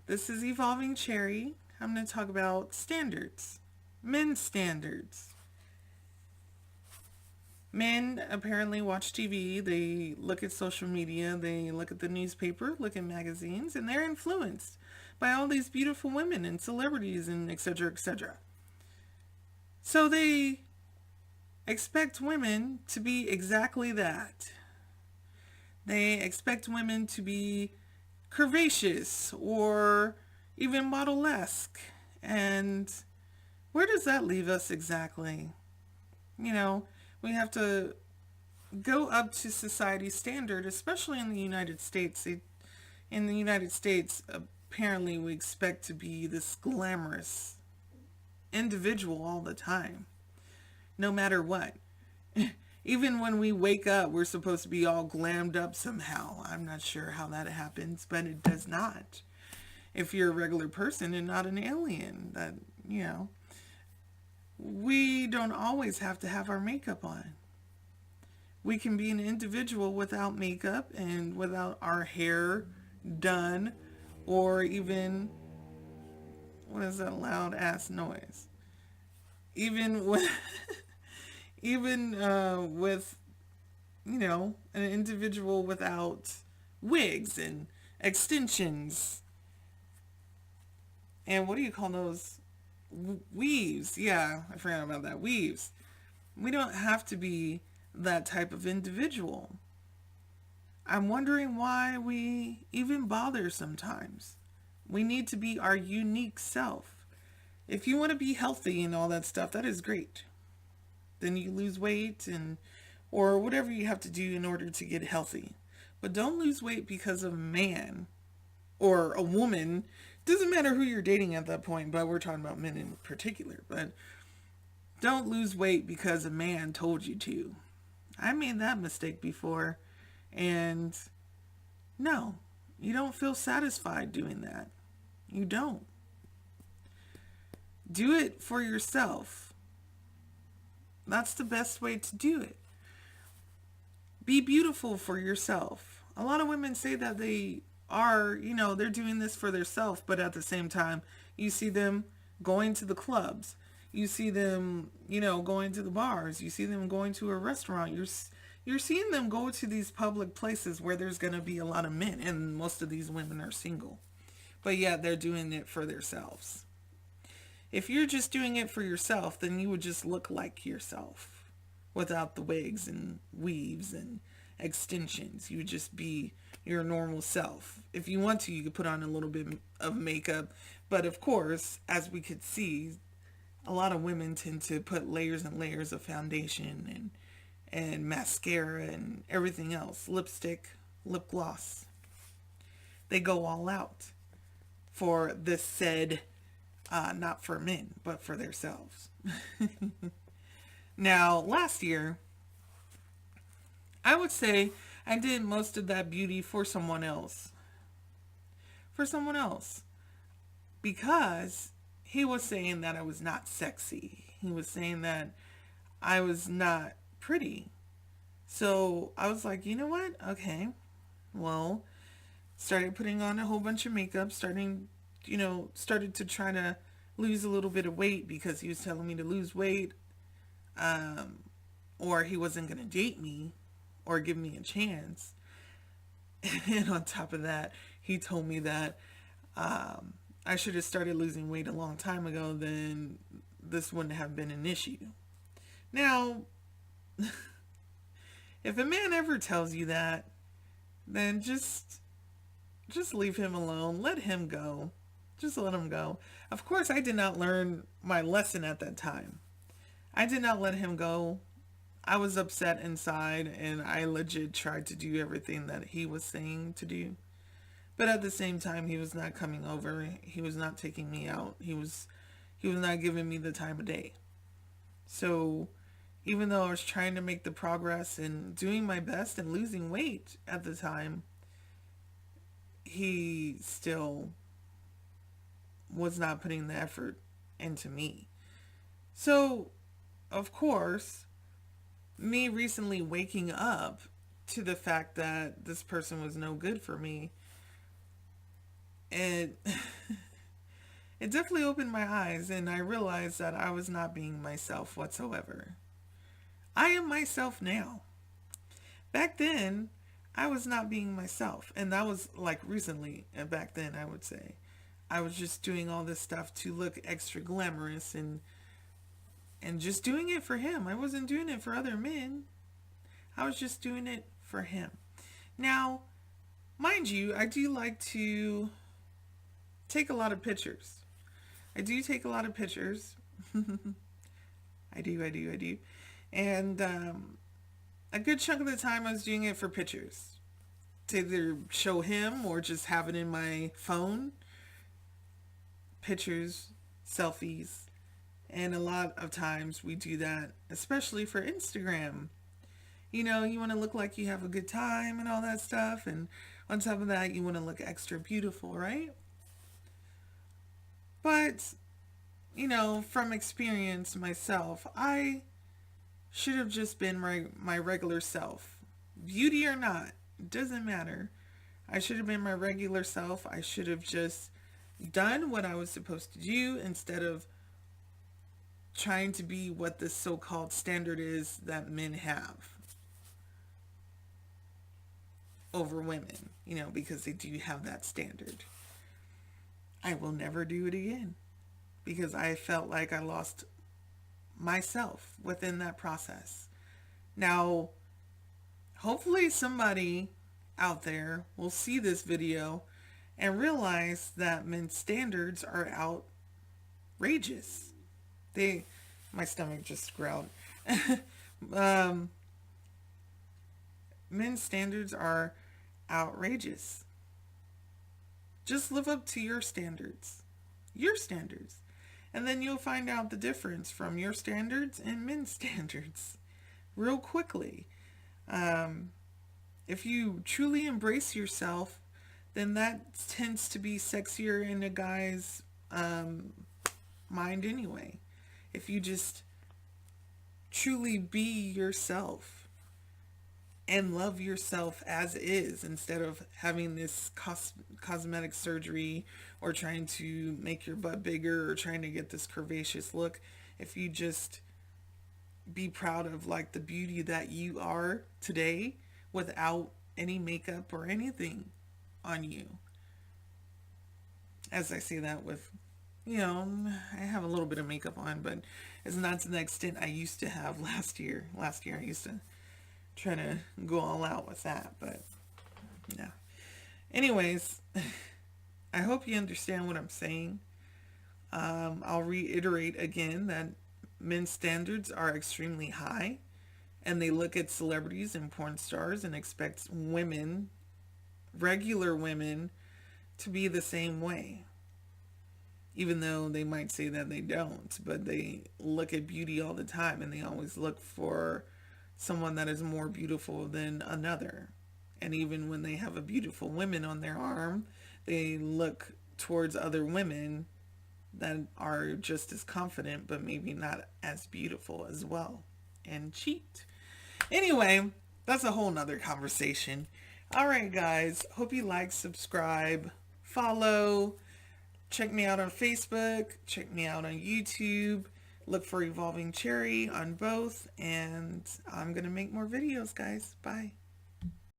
This is Evolving Cherry. I'm going to talk about standards, men's standards. Men apparently watch TV, they look at social media, they look at the newspaper, look at magazines, and they're influenced by all these beautiful women and celebrities and etc. etc. So they expect women to be exactly that. They expect women to be curvaceous or even model-esque. And where does that leave us exactly? You know, we have to go up to society's standard, especially in the United States. In the United States, apparently we expect to be this glamorous individual all the time, no matter what. Even when we wake up, we're supposed to be all glammed up somehow. I'm not sure how that happens, but it does not. If you're a regular person and not an alien, that, you know, we don't always have to have our makeup on. We can be an individual without makeup and without our hair done, or even, what is that loud ass noise? Even with, with, you know, an individual without wigs and extensions. And what do you call those? Weaves. Yeah, I forgot about that. Weaves. We don't have to be that type of individual. I'm wondering why we even bother sometimes. We need to be our unique self. If you want to be healthy and all that stuff, that is great. Then you lose weight and or whatever you have to do in order to get healthy. But don't lose weight because of a man or a woman. Doesn't matter who you're dating at that point, but we're talking about men in particular. But don't lose weight because a man told you to. I made that mistake before, and no, you don't feel satisfied doing that. You don't. Do it for yourself. That's the best way to do it. Be beautiful for yourself. A lot of women say that they are, they're doing this for themselves, but at the same time, you see them going to the clubs. You see them, going to the bars. You see them going to a restaurant. You're seeing them go to these public places where there's going to be a lot of men, and most of these women are single. But yeah, they're doing it for themselves. If you're just doing it for yourself, then you would just look like yourself without the wigs and weaves and extensions. You would just be your normal self. If you want to, you could put on a little bit of makeup. But of course, as we could see, a lot of women tend to put layers and layers of foundation and mascara and everything else. Lipstick, lip gloss. They go all out for this said, not for men, but for themselves. Now, last year, I would say I did most of that beauty for someone else. For someone else. Because he was saying that I was not sexy. He was saying that I was not pretty. So I was like, you know what? Okay. Well, started putting on a whole bunch of makeup, started to try to lose a little bit of weight because he was telling me to lose weight. Or he wasn't going to date me or give me a chance. And on top of that, he told me that I should have started losing weight a long time ago, then this wouldn't have been an issue. Now, if a man ever tells you that, then just leave him alone. Let him go. Just let him go. Of course, I did not learn my lesson at that time. I did not let him go. I was upset inside, and I legit tried to do everything that he was saying to do. But at the same time, he was not coming over. He was not taking me out. He was not giving me the time of day. So even though I was trying to make the progress and doing my best and losing weight at the time, he still was not putting the effort into me. So, of course, me recently waking up to the fact that this person was no good for me, it It definitely opened my eyes, and I realized that I was not being myself whatsoever. I am myself now. Back then, I was not being myself, and that was like recently. And back then, I would say I was just doing all this stuff to look extra glamorous and just doing it for him. I wasn't doing it for other men. I was just doing it for him. Now, mind you, I do like to take a lot of pictures. I do take a lot of pictures. I do. And a good chunk of the time I was doing it for pictures. To either show him or just have it in my phone. Pictures, selfies. And a lot of times we do that, especially for Instagram. You know, you want to look like you have a good time and all that stuff. And on top of that, you want to look extra beautiful, right? But, you know, from experience myself, I should have just been my regular self. Beauty or not, it doesn't matter. I should have been my regular self. I should have just done what I was supposed to do instead of trying to be what this so-called standard is that men have over women, you know, because they do have that standard. I will never do it again because I felt like I lost myself within that process. Now, hopefully somebody out there will see this video and realize that men's standards are outrageous. My stomach just growled. Men's standards are outrageous. Just live up to your standards. Your standards. And then you'll find out the difference from your standards and men's standards real quickly. If you truly embrace yourself, then that tends to be sexier in a guy's mind anyway. If you just truly be yourself and love yourself as is instead of having this cosmetic surgery or trying to make your butt bigger or trying to get this curvaceous look. If you just be proud of like the beauty that you are today without any makeup or anything on you. As I say that with, you know, I have a little bit of makeup on, but it's not to the extent I used to have last year. Last year I used to try to go all out with that, but no. Anyways, I hope you understand what I'm saying. I'll reiterate again that men's standards are extremely high, and they look at celebrities and porn stars and expect women, regular women, to be the same way. Even though they might say that they don't, but they look at beauty all the time and they always look for someone that is more beautiful than another. And even when they have a beautiful woman on their arm, they look towards other women that are just as confident but maybe not as beautiful as well and cheat. Anyway, that's a whole nother conversation. All right, guys. Hope you like, subscribe, follow. Check me out on Facebook. Check me out on YouTube. Look for EvolvingCherry on both. And I'm going to make more videos, guys. Bye.